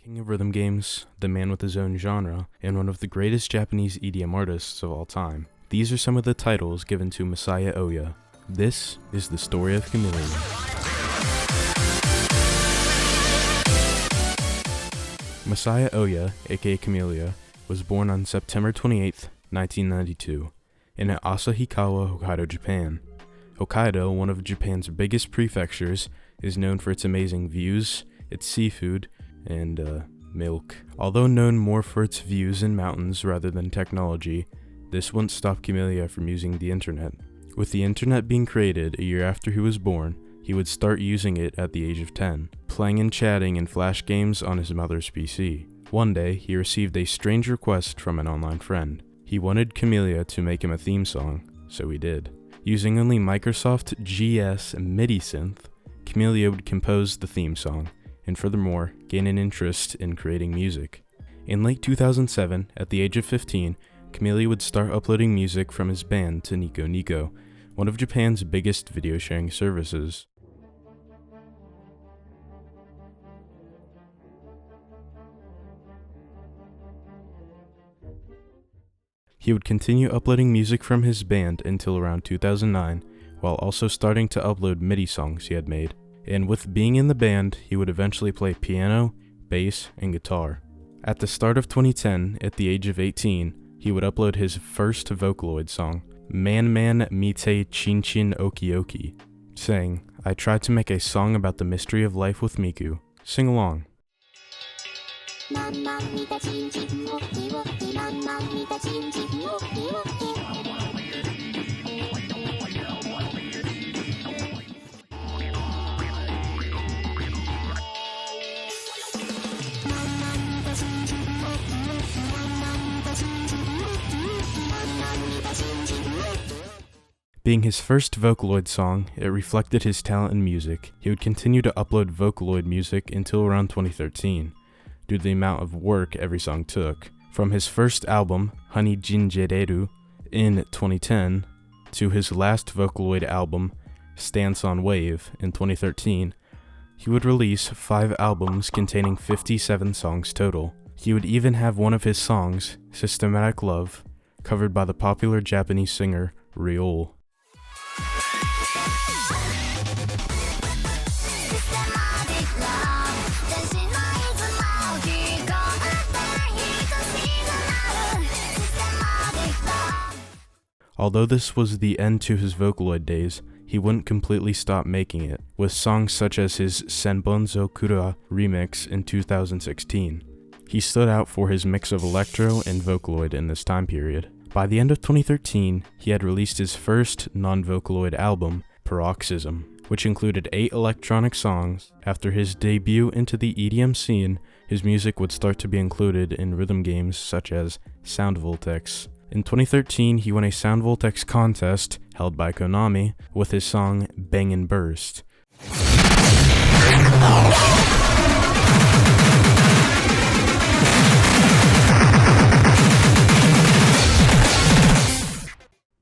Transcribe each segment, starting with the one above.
King of rhythm games, the man with his own genre, and one of the greatest Japanese EDM artists of all time. These are some of the titles given to Masaya Oya. This is the story of Camellia. Masaya Oya, aka Camellia, was born on September 28, 1992, in Asahikawa, Hokkaido, Japan. Hokkaido, one of Japan's biggest prefectures, is known for its amazing views, its seafood, and milk. Although known more for its views and mountains rather than technology, this wouldn't stop Camellia from using the internet. With the internet being created a year after he was born, he would start using it at the age of 10, playing and chatting in flash games on his mother's PC. One day, he received a strange request from an online friend. He wanted Camellia to make him a theme song, so he did. Using only Microsoft GS MIDI synth, Camellia would compose the theme song, and furthermore, gain an interest in creating music. In late 2007, at the age of 15, Camellia would start uploading music from his band to Nico Nico, one of Japan's biggest video sharing services. He would continue uploading music from his band until around 2009, while also starting to upload MIDI songs he had made. And with being in the band, he would eventually play piano, bass, and guitar. At the start of 2010, at the age of 18, he would upload his first Vocaloid song, Man Man Mite Chin Chin Oki Oki, saying, "I tried to make a song about the mystery of life with Miku. Sing along." Being his first Vocaloid song, it reflected his talent in music. He would continue to upload Vocaloid music until around 2013, due to the amount of work every song took. From his first album, Honey Jinjereru, in 2010, to his last Vocaloid album, Stance on Wave, in 2013, he would release 5 albums containing 57 songs total. He would even have one of his songs, Systematic Love, covered by the popular Japanese singer Ryul. Although this was the end to his Vocaloid days, he wouldn't completely stop making it, with songs such as his Senbonzo Kura remix in 2016. He stood out for his mix of Electro and Vocaloid in this time period. By the end of 2013, he had released his first non-Vocaloid album, Paroxysm, which included 8 electronic songs. After his debut into the EDM scene, his music would start to be included in rhythm games such as Sound Voltex. In 2013, he won a Sound Voltex contest held by Konami with his song Bangin' Burst.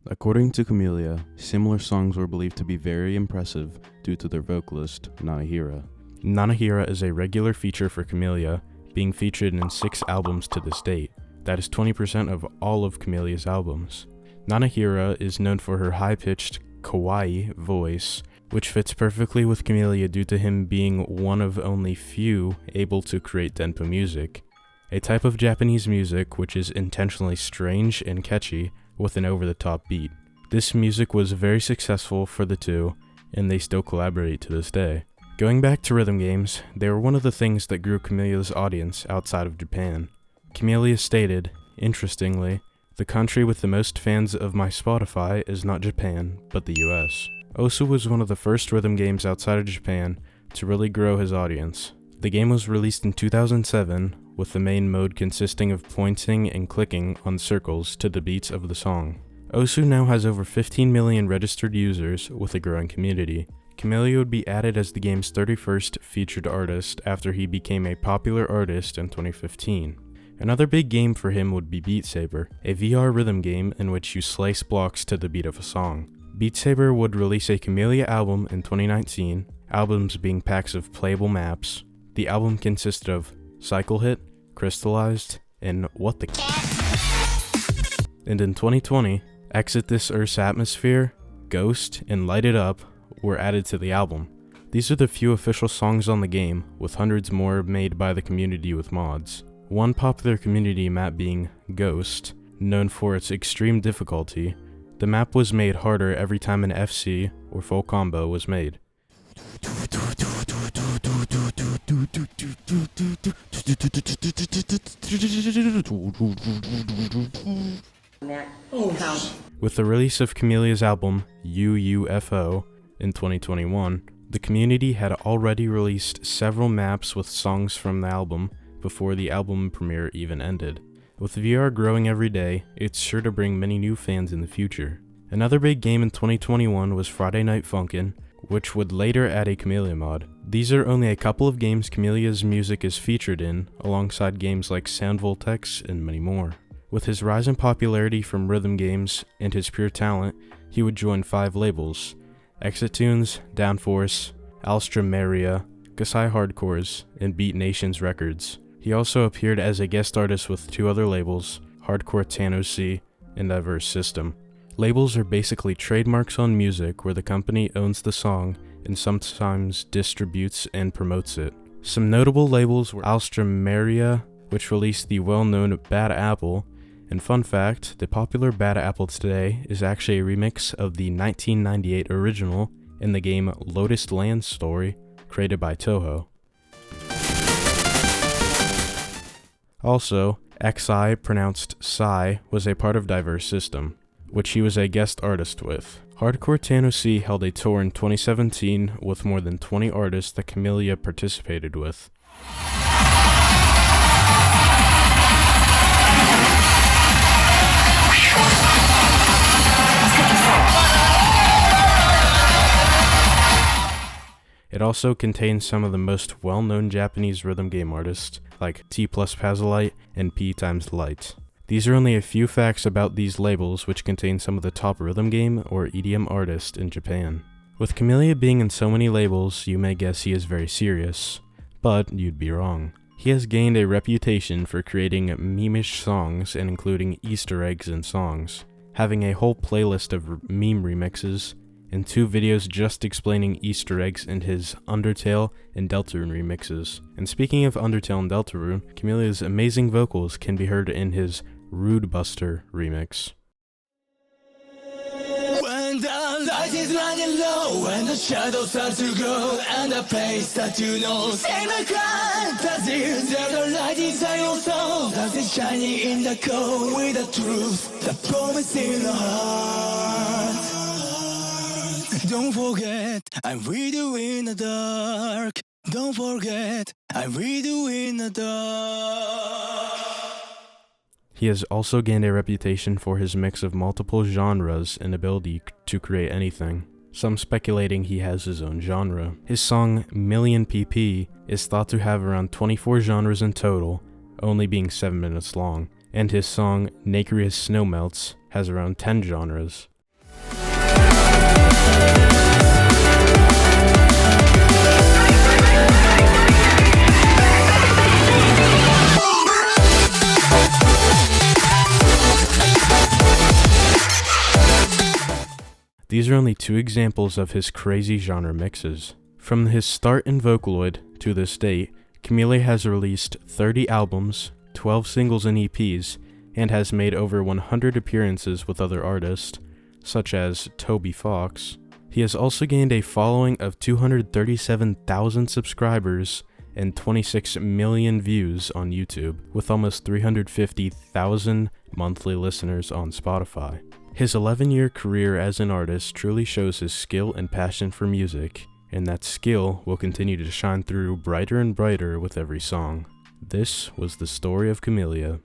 According to Camellia, similar songs were believed to be very impressive due to their vocalist, Nanahira. Nanahira is a regular feature for Camellia, being featured in 6 albums to this date. That is 20% of all of Camellia's albums. Nanahira is known for her high-pitched, kawaii voice, which fits perfectly with Camellia due to him being one of only few able to create denpa music, a type of Japanese music which is intentionally strange and catchy with an over-the-top beat. This music was very successful for the two, and they still collaborate to this day. Going back to rhythm games, they were one of the things that grew Camellia's audience outside of Japan. Camellia stated, interestingly, "The country with the most fans of my Spotify is not Japan, but the US." Osu was one of the first rhythm games outside of Japan to really grow his audience. The game was released in 2007, with the main mode consisting of pointing and clicking on circles to the beats of the song. Osu now has over 15 million registered users with a growing community. Camellia would be added as the game's 31st featured artist after he became a popular artist in 2015. Another big game for him would be Beat Saber, a VR rhythm game in which you slice blocks to the beat of a song. Beat Saber would release a Camellia album in 2019, albums being packs of playable maps. The album consisted of Cycle Hit, Crystallized, and What the And in 2020, Exit This Earth's Atmosphere, Ghost, and Light It Up were added to the album. These are the few official songs on the game, with hundreds more made by the community with mods. One popular community map being Ghost, known for its extreme difficulty. The map was made harder every time an FC, or full combo, was made. With the release of Camelia's album, U.U.F.O, in 2021, the community had already released several maps with songs from the album before the album premiere even ended. With VR growing every day, it's sure to bring many new fans in the future. Another big game in 2021 was Friday Night Funkin', which would later add a Camellia mod. These are only a couple of games Camelia's music is featured in, alongside games like Sound Voltex and many more. With his rise in popularity from rhythm games and his pure talent, he would join 5 labels: Exit Tunes, Downforce, Alstromeria, Kasai Hardcores, and Beat Nations Records. He also appeared as a guest artist with 2 other labels, Hardcore Tano-C and Diverse System. Labels are basically trademarks on music where the company owns the song and sometimes distributes and promotes it. Some notable labels were Alstromeria, which released the well-known Bad Apple, and fun fact, the popular Bad Apple today is actually a remix of the 1998 original in the game Lotus Land Story, created by Toho. Also, XI, pronounced Psy, was a part of Diverse System, which he was a guest artist with. Hardcore Tano-C held a tour in 2017 with more than 20 artists that Camellia participated with. It also contains some of the most well-known Japanese rhythm game artists, like T plus Pazolite and P times Light. These are only a few facts about these labels, which contain some of the top rhythm game or EDM artists in Japan. With Camellia being in so many labels, you may guess he is very serious, but you'd be wrong. He has gained a reputation for creating meme-ish songs and including Easter eggs in songs, having a whole playlist of meme remixes, and 2 videos just explaining Easter eggs in his Undertale and Deltarune remixes. And speaking of Undertale and Deltarune, Camelia's amazing vocals can be heard in his Rude Buster remix. When the light is running low and the shadows start to grow and the pace that you know, say my fantasies, there's a light inside your soul that's shining in the cold with the truth, the promise in the heart. Don't forget, I'm with you in the dark. Don't forget, I'm with you in the dark. He has also gained a reputation for his mix of multiple genres and ability to create anything, some speculating he has his own genre. His song Million PP is thought to have around 24 genres in total, only being 7 minutes long, and his song Nacreous Snow Melts has around 10 genres. These are only 2 examples of his crazy genre mixes. From his start in Vocaloid to this date, Camellia has released 30 albums, 12 singles and EPs, and has made over 100 appearances with other artists, such as Toby Fox. He has also gained a following of 237,000 subscribers and 26 million views on YouTube, with almost 350,000 monthly listeners on Spotify. His 11-year career as an artist truly shows his skill and passion for music, and that skill will continue to shine through brighter and brighter with every song. This was the story of Camellia.